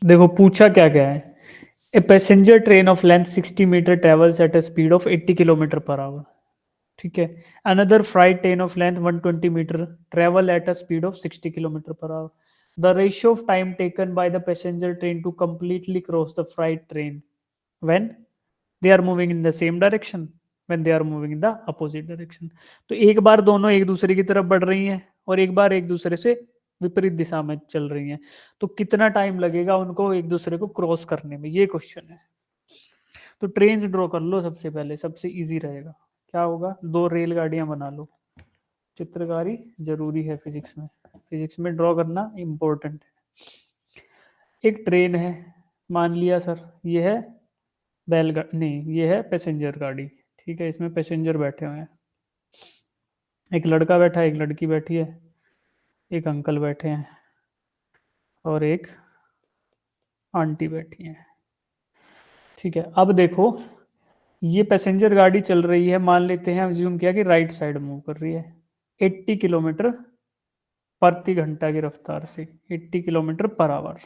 देखो पूछा क्या क्या है, a passenger train of length 60 metre travels at a speed of 80 kilometre per hour, ठीक है। Another freight train of length 120 metre travel at a speed of 60 kilometre per hour, the ratio of time taken by the passenger train to completely cross the freight train when they are moving in the same direction, when they are moving in the opposite direction. तो एक बार दोनों एक दूसरे की तरफ बढ़ रही हैं और एक बार एक दूसरे से विपरीत दिशा में चल रही हैं, तो कितना टाइम लगेगा उनको एक दूसरे को क्रॉस करने में, ये क्वेश्चन है। तो ट्रेन ड्रॉ कर लो सबसे पहले, सबसे इजी रहेगा। क्या होगा, दो रेलगाड़ियां बना लो, चित्रकारी जरूरी है फिजिक्स में, फिजिक्स में ड्रॉ करना इंपॉर्टेंट है। एक ट्रेन है, मान लिया सर ये है बैलगाड़ी, नहीं ये है पैसेंजर गाड़ी, ठीक है, इसमें पैसेंजर बैठे हुए हैं, एक लड़का बैठा है, एक लड़की बैठी है, एक अंकल बैठे हैं और एक आंटी बैठी है, ठीक है। अब देखो ये पैसेंजर गाड़ी चल रही है, मान लेते हैं, अज्यूम किया कि राइट साइड मूव कर रही है 80 किलोमीटर प्रति घंटा की रफ्तार से, 80 किलोमीटर पर आवर,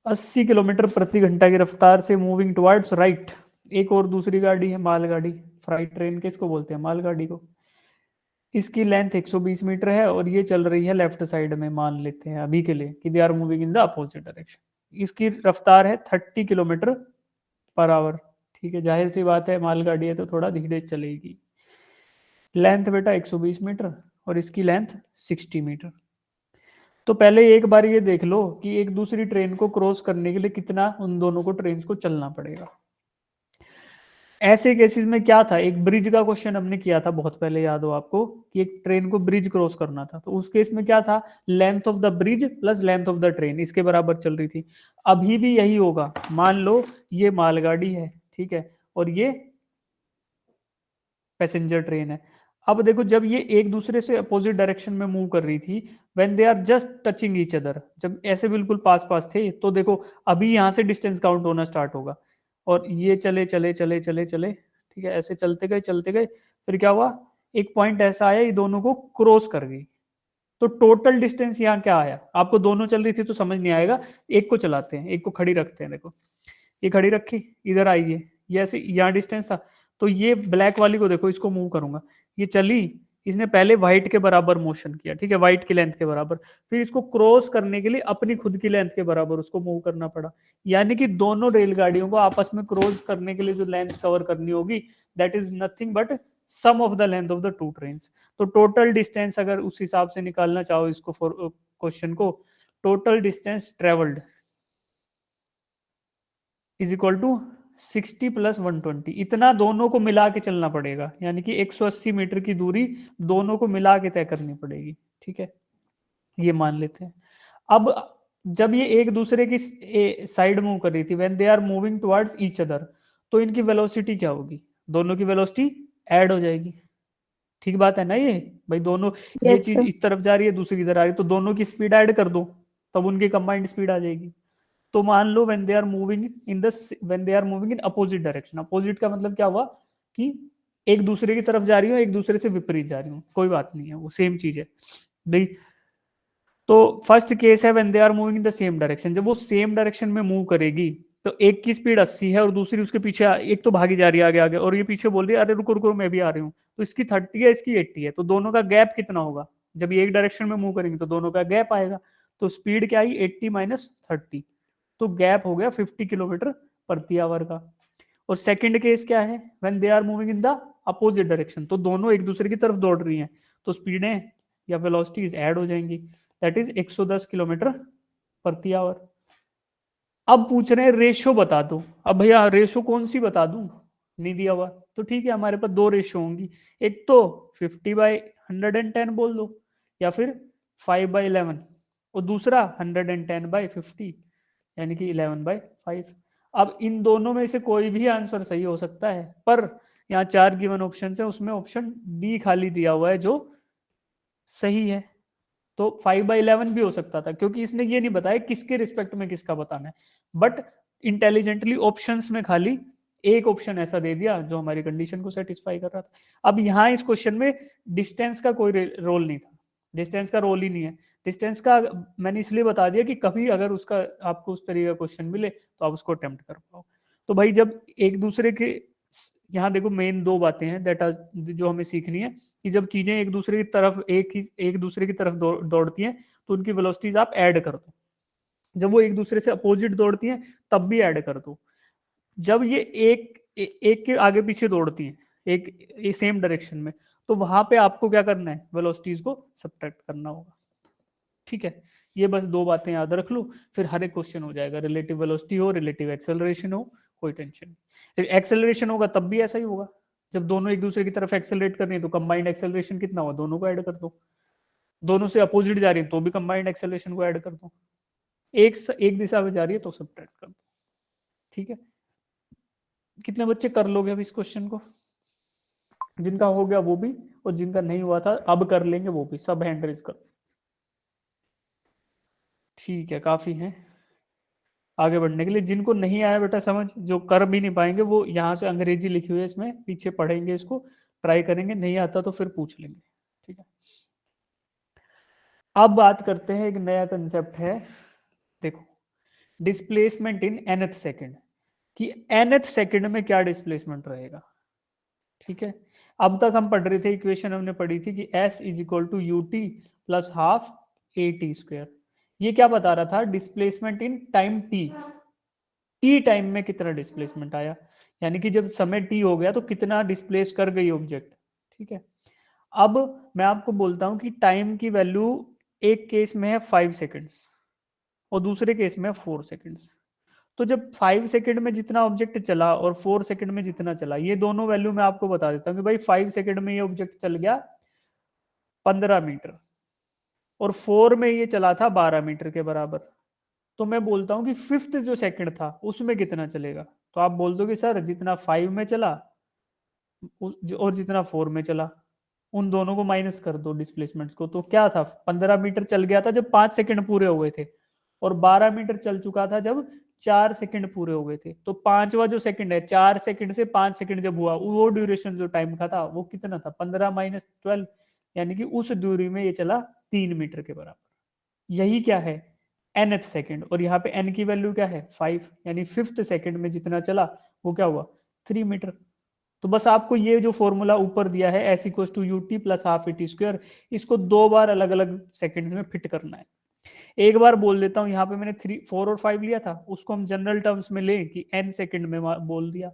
80 किलोमीटर प्रति घंटा की रफ्तार से मूविंग टुवर्ड्स राइट। एक और दूसरी गाड़ी है मालगाड़ी, फ्राइट ट्रेन किसको बोलते हैं, मालगाड़ी को। इसकी लेंथ 120 मीटर है और ये चल रही है लेफ्ट साइड में, मान लेते हैं अभी के लिए कि they are moving in the opposite direction. इसकी रफ्तार है 30 किलोमीटर पर आवर, ठीक है, जाहिर सी बात है मालगाड़ी है तो थोड़ा धीरे चलेगी। लेंथ बेटा 120 मीटर और इसकी लेंथ 60 मीटर। तो पहले एक बार ये देख लो कि एक दूसरी ट्रेन को क्रॉस करने के लिए कितना उन दोनों को ट्रेन को चलना पड़ेगा। ऐसे केसेस में क्या था, एक ब्रिज का क्वेश्चन हमने किया था बहुत पहले, याद हो आपको, कि एक ट्रेन को ब्रिज क्रॉस करना था, तो उस केस में क्या था, length of the bridge plus length of the train इसके बराबर चल रही थी। अभी भी यही होगा, मान लो ये मालगाड़ी है, ठीक है, और ये पैसेंजर ट्रेन है। अब देखो जब ये एक दूसरे से अपोजिट डायरेक्शन में मूव कर रही थी, when they are just touching each other, जब ऐसे बिल्कुल पास पास थे, तो देखो अभी यहाँ से डिस्टेंस काउंट होना स्टार्ट होगा और ये चले चले चले चले चले, ठीक है, ऐसे चलते गए, फिर क्या हुआ, एक पॉइंट ऐसा आया ये दोनों को क्रॉस कर गई। तो टोटल डिस्टेंस यहाँ क्या आया, आपको दोनों चल रही थी तो समझ नहीं आएगा, एक को चलाते हैं, एक को खड़ी रखते हैं, देखो ये खड़ी रखी, इधर आई ये ऐसे यहाँ डिस्टेंस था, तो ये ब्लैक वाली को देखो, इसको मूव करूंगा, ये चली, इसने पहले व्हाइट के बराबर मोशन किया, ठीक है, व्हाइट की लेंथ के बराबर, फिर इसको क्रॉस करने के लिए अपनी खुद की लेंथ के बराबर उसको मूव करना पड़ा। यानी कि दोनों रेलगाड़ियों को आपस में क्रॉस करने के लिए जो लेंथ कवर करनी होगी, that is nothing but sum of the length of the two trains. तो टोटल डिस्टेंस अगर उस हिसाब से निकालना चाहो इसको, फॉर क्वेश्चन को, total distance travelled is equal to 60 plus 120, इतना दोनों को मिला के चलना पड़ेगा, यानी कि 180 मीटर की दूरी दोनों को मिला के तय करनी पड़ेगी, ठीक है, ये मान लेते हैं। अब जब ये एक दूसरे की साइड मूव कर रही थी, when they are moving towards each other, तो इनकी वेलोसिटी क्या होगी, दोनों की वेलोसिटी ऐड हो जाएगी, ठीक बात है ना, ये भाई दोनों, ये Yes, चीज sir. इस तरफ जा रही है, दूसरी इधर आ रही है, तो दोनों की स्पीड ऐड कर दो, तब उनकी कंबाइंड स्पीड आ जाएगी। तो मान लो when they are moving in the when they are moving in opposite direction, opposite का मतलब क्या हुआ कि एक दूसरे की तरफ जा रही हो, एक दूसरे से विपरीत जा रही हूँ, कोई बात नहीं है, वो सेम चीज है भाई। तो फर्स्ट केस है when they are moving in the same direction, जब वो सेम डायरेक्शन में मूव करेगी, तो एक की स्पीड 80 है और दूसरी उसके पीछे, एक तो भागी जा रही है आगे आगे और ये पीछे बोल रही है अरे रुको रुको मैं भी आ रही हूँ, तो इसकी 30 है इसकी 80 है, तो दोनों का गैप कितना होगा, जब ये एक डायरेक्शन में मूव करेंगे तो दोनों का गैप आएगा, तो स्पीड क्या आई 80 माइनस 30, तो गैप हो गया 50 किलोमीटर प्रति आवर का। और सेकंड केस क्या है, when they are moving in the opposite direction, तो दोनों एक दूसरे की तरफ दौड़ रही हैं, तो स्पीडें या वेलोसिटीज ऐड हो जाएंगी, दैट इज 110 किलोमीटर प्रति आवर। अब पूछ रहे हैं रेशो बता दो, अब भैया रेशो कौन सी बता दूं, नहीं दिया हुआ, तो ठीक है हमारे पास दो रेशो होंगी, एक तो 50/110 बोल दो, या फिर 5/11, और दूसरा 110/50, यानी कि 11/5। अब इन दोनों में से कोई भी आंसर सही हो सकता है, पर यहाँ 4 गिवन ऑप्शन है, उसमें ऑप्शन डी खाली दिया हुआ है जो सही है। तो 5/11 भी हो सकता था, क्योंकि इसने ये नहीं बताया किसके रिस्पेक्ट में किसका बताना है, बट इंटेलिजेंटली ऑप्शंस में खाली एक ऑप्शन ऐसा दे दिया जो हमारी कंडीशन को सेटिस्फाई कर रहा था। अब यहाँ इस क्वेश्चन में डिस्टेंस का कोई रोल नहीं था, डिस्टेंस का रोल ही नहीं है, डिस्टेंस का मैंने इसलिए बता दिया कि कभी अगर उसका आपको उस तरीके का क्वेश्चन मिले तो आप उसको अटेम्प्ट कर पाओ। तो भाई जब एक दूसरे के, यहाँ देखो मेन दो बातें हैं दैट आर जो हमें सीखनी है कि जब चीजें एक दूसरे की तरफ एक दूसरे की तरफ दौड़ती हैं तो उनकी वेलोसिटीज आप ऐड कर दो। जब वो एक दूसरे से अपोजिट दौड़ती हैं तब भी ऐड कर दो। जब ये एक के आगे पीछे दौड़ती हैं एक सेम डायरेक्शन में, तो वहां पे आपको क्या करना है, वेलोसिटीज को सब्ट्रैक्ट करना होगा। ठीक है, ये बस दो बातें याद रख लो, फिर हर एक क्वेश्चन हो जाएगा। रिलेटिव वेलोसिटी हो, रिलेटिव एक्सेलरेशन हो, कोई टेंशन नहीं। एक्सेलरेशन होगा तब भी ऐसा ही होगा, जब दोनों एक दूसरे की तरफ एक्सेलरेट कर रही है तो कंबाइंड एक्सेलरेशन कितना हुआ, दोनों को ऐड कर दो। दोनों से अपोजिट जा रही है तो भी कंबाइंड एक्सेलरेशन को ऐड कर दो। एक दिशा में जा रही है तो सब्ट्रैक्ट कर दो। ठीक है, कितने बच्चे कर लोगे अब इस क्वेश्चन को? जिनका हो गया वो भी, और जिनका नहीं हुआ था अब कर लेंगे वो भी, सब हैंड रेज करो। ठीक है, काफी है आगे बढ़ने के लिए। जिनको नहीं आया बेटा समझ, जो कर भी नहीं पाएंगे, वो यहाँ से अंग्रेजी लिखी हुई है इसमें पीछे पढ़ेंगे, इसको ट्राई करेंगे, नहीं आता तो फिर पूछ लेंगे। ठीक है, अब बात करते हैं, एक नया कंसेप्ट है, देखो, डिस्प्लेसमेंट इन nth सेकंड, कि nth सेकंड में क्या डिस्प्लेसमेंट रहेगा। ठीक है, अब तक हम पढ़ रहे थे, इक्वेशन हमने पढ़ी थी कि s is equal to u t plus half a t square. ये क्या बता रहा था, displacement in time t time में कितना डिस्प्लेसमेंट आया, यानी कि जब समय टी हो गया तो कितना डिस्प्लेस कर गई ऑब्जेक्ट। ठीक है, अब मैं आपको बोलता हूं कि टाइम की वैल्यू एक केस में है 5 सेकंड्स और दूसरे केस में 4 सेकंड्स। तो जब 5 सेकंड में जितना ऑब्जेक्ट चला और 4 सेकंड में जितना चला, ये दोनों वैल्यू मैं आपको बता देता हूँ कि भाई 5 सेकंड में ये ऑब्जेक्ट चल गया 15 मीटर और 4 में ये चला था 12 मीटर के बराबर। तो मैं बोलता हूँ कि फिफ्थ जो सेकंड था उसमें कितना चलेगा, तो आप बोल दोगे सर जितना 5 में चला और जितना 4 में चला, उन दोनों को माइनस कर दो डिस्प्लेसमेंट्स को। तो क्या था, 15 मीटर चल गया था जब 5 सेकंड पूरे हो गए थे, और 12 मीटर चल चुका था जब 4 सेकंड पूरे हो गए थे। तो पांचवा जो सेकंड है, 4 सेकंड से 5 सेकंड जब हुआ, वो ड्यूरेशन जो टाइम का था वो कितना था, 15 माइनस 12, यानी कि उस दूरी में ये चला 3 मीटर के बराबर। यही क्या है, nth सेकंड, और यहाँ पे n की वैल्यू क्या है 5, यानी फिफ्थ सेकंड में जितना चला वो क्या हुआ 3 मीटर। तो बस आपको ये जो फॉर्मूला ऊपर दिया है s equal to u t plus half a t square, इसको दो बार अलग अलग सेकंड में फिट करना है। एक बार बोल देता हूँ, यहाँ पे मैंने 3 4 और 5 लिया था, उसको हम जनरल टर्म्स में लें कि n सेकंड में बोल दिया,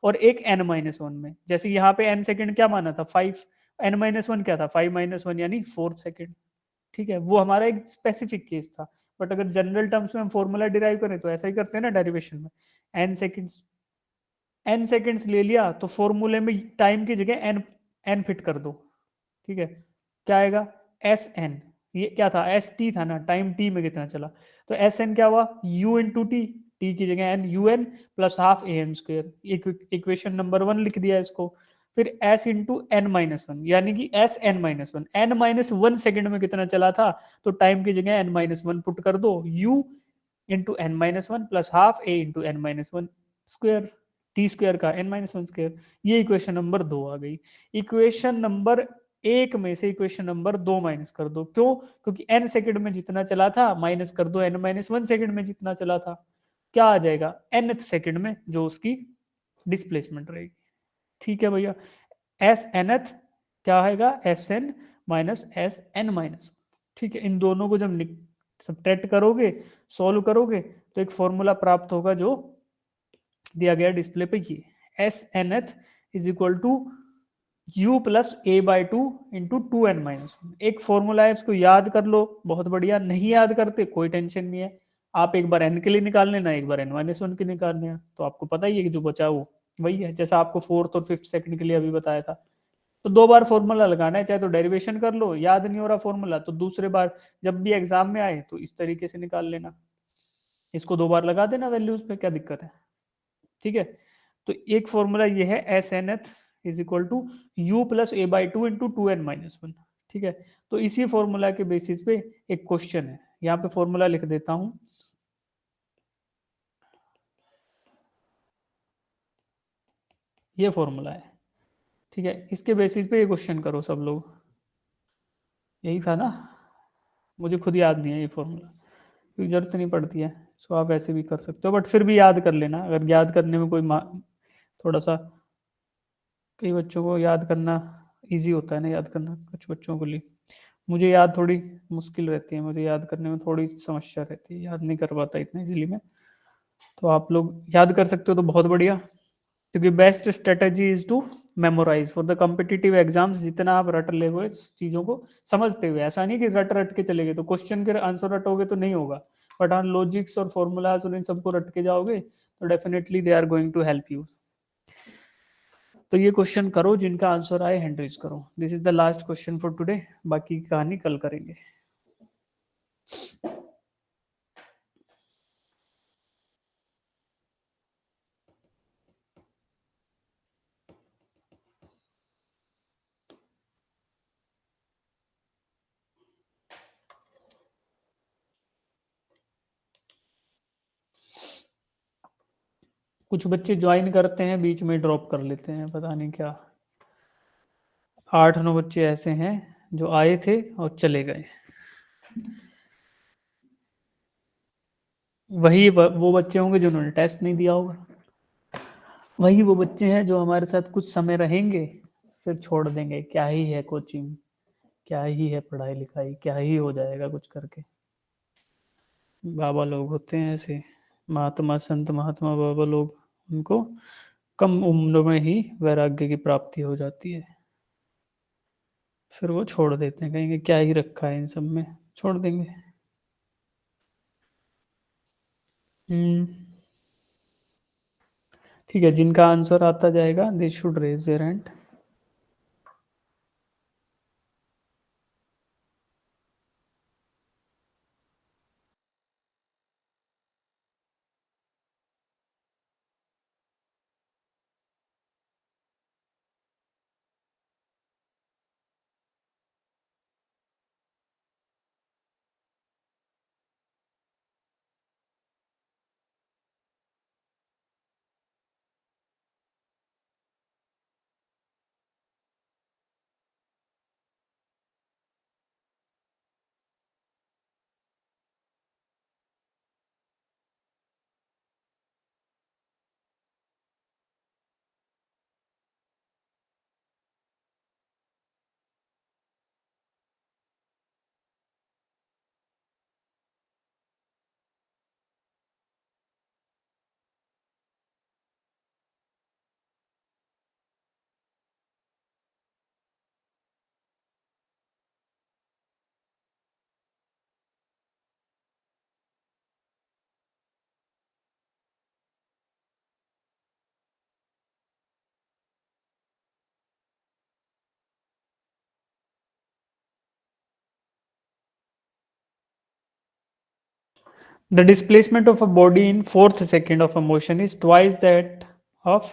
और एक n माइनस वन में, जैसे यहाँ पे n सेकंड क्या माना था 5, n माइनस वन क्या था 5 माइनस वन यानी 4 सेकंड। ठीक है, वो हमारा एक स्पेसिफिक केस था, बट अगर जनरल टर्म्स में हम फॉर्मूला डिराइव करें तो ऐसा ही करते हैं ना डेरिवेशन में, n सेकंड्स ले लिया तो फॉर्मूले में टाइम की जगह n फिट कर दो। ठीक है, क्या आएगा एस एन, ये क्या था एस टी था ना, टाइम टी में कितना चला, तो एस एन क्या हुआ u into t, t की जगह n, u n plus half a n square, equation number 1 लिख दिया इसको। फिर s into n minus one, यानी कि s n minus one, n minus one second में कितना चला था, तो टाइम की जगह एन माइनस वन पुट कर दो, u into n minus one plus half a into n minus one square, t square का एन माइनस वन स्क्वायर। ये इक्वेशन नंबर 2 आ गई। इक्वेशन नंबर एक में से इक्वेशन नंबर 2 माइनस कर दो, क्यों, क्योंकि n सेकंड में जितना चला था माइनस कर दो n माइनस वन सेकेंड में जितना चला था, क्या आ जाएगा nth सेकंड में जो उसकी डिस्प्लेसमेंट रहेगी। ठीक है भैया, एस nth क्या आएगा s n minus s n minus. ठीक है, इन दोनों को जब सब्ट्रैक्ट करोगे, सॉल्व करोगे, तो एक फॉर्मूला प्राप्त होगा जो दिया गया डिस्प्ले पे, ये s nth is equal to u plus a by two into two n minus one. एक फॉर्मूला है, इसको याद कर लो, बहुत बढ़िया। नहीं याद करते कोई टेंशन नहीं है, आप एक बार n के लिए निकाल लेना, एक बार n माइनस वन के निकालने हैं, तो आपको पता ही है कि जो बचा वो वही है, जैसा आपको फोर्थ और फिफ्थ सेकंड के लिए अभी बताया था। तो दो बार फॉर्मूला लगाना है, चाहे तो डेरिवेशन कर लो, याद नहीं हो रहा फॉर्मूला तो दूसरे बार जब भी एग्जाम में आए तो इस तरीके से निकाल लेना, इसको दो बार लगा देना वैल्यूज पे, क्या दिक्कत है। ठीक है, तो एक फॉर्मूला ये है s n th is equal to u plus a by two into two n minus one. ठीक है, तो इसी फॉर्मूला के बेसिस पे एक क्वेश्चन है, यहाँ पे फॉर्मूला लिख देता हूं, ये फॉर्मूला है। ठीक है, इसके बेसिस पे ये क्वेश्चन करो सब लोग, यही था ना, मुझे खुद याद नहीं है ये फॉर्मूला, क्योंकि जरूरत नहीं पड़ती है। इसको आप ऐसे भी कर सकते हो, बट फिर भी याद कर लेना, अगर याद करने में कोई थोड़ा सा, कई बच्चों को याद करना इजी होता है ना, याद करना कुछ बच्चों के लिए, मुझे याद थोड़ी मुश्किल रहती है, मुझे याद करने में थोड़ी समस्या रहती है, याद नहीं कर पाता इतना इजीली में। तो आप लोग याद कर सकते हो तो बहुत बढ़िया, क्योंकि best strategy is to memorise for the competitive exams. जितना आप रट ले हुए चीजों को समझते हुए, ऐसा नहीं कि रट रट के चले गए तो क्वेश्चन के आंसर रटोगे तो नहीं होगा, बट हाँ लॉजिक्स और फॉर्मूलाज और इन सबको रट के जाओगे तो definitely they are going to help you. तो ये क्वेश्चन करो, जिनका आंसर आए हैंड रेज करो। This is the last question for today, बाकी की कहानी कल करेंगे। कुछ बच्चे ज्वाइन करते हैं बीच में ड्रॉप कर लेते हैं, पता नहीं क्या। 8-9 बच्चे ऐसे हैं जो आए थे और चले गए। वो बच्चे होंगे जिन्होंने टेस्ट नहीं दिया होगा, वही वो बच्चे हैं जो हमारे साथ कुछ समय रहेंगे फिर छोड़ देंगे। क्या ही है कोचिंग, क्या ही है पढ़ाई लिखाई, क्या ही हो जाएगा कुछ करके। बाबा लोग होते हैं ऐसे, महात्मा संत महात्मा बाबा लोग, उनको कम उम्र में ही वैराग्य की प्राप्ति हो जाती है, फिर वो छोड़ देते हैं, कहेंगे क्या ही रखा है इन सब में, छोड़ देंगे। ठीक है, जिनका आंसर आता जाएगा they should raise their hand. The displacement of a body in fourth second of a motion is twice that of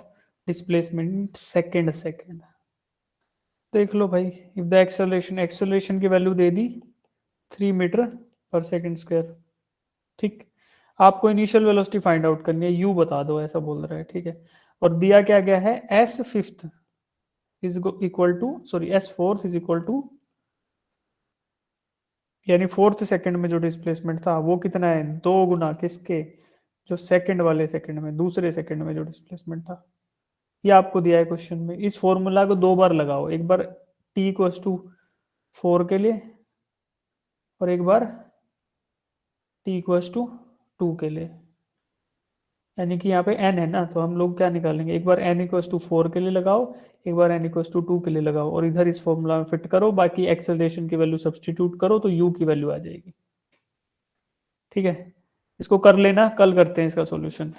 displacement in second. देख लो भाई, if the acceleration की वैल्यू दे दी 3 मीटर पर सेकंड स्क्वायर, ठीक। आपको initial velocity find out करनी है, you बता दो ऐसा बोल रहा है, ठीक है। और दिया क्या गया है, s fifth is equal to, sorry s fourth is equal to, यानी फोर्थ सेकंड में जो डिस्प्लेसमेंट था वो कितना है, 2 गुना किसके, जो सेकंड वाले सेकंड में, दूसरे सेकंड में जो डिस्प्लेसमेंट था। ये आपको दिया है क्वेश्चन में। इस फॉर्मूला को 2 बार लगाओ, एक बार t इक्वल्स टू 4 के लिए और एक बार t इक्वल्स टू 2 के लिए, यानी कि यहाँ पे n है ना, तो हम लोग क्या निकालेंगे, एक बार n इक्वल्स टू 4 के लिए लगाओ, एक बार n इक्वल्स टू 2 के लिए लगाओ, और इधर इस फॉर्मूला में फिट करो, बाकी एक्सेलरेशन की वैल्यू सब्सटीट्यूट करो तो u की वैल्यू आ जाएगी। ठीक है, इसको कर लेना, कल करते हैं इसका सॉल्यूशन।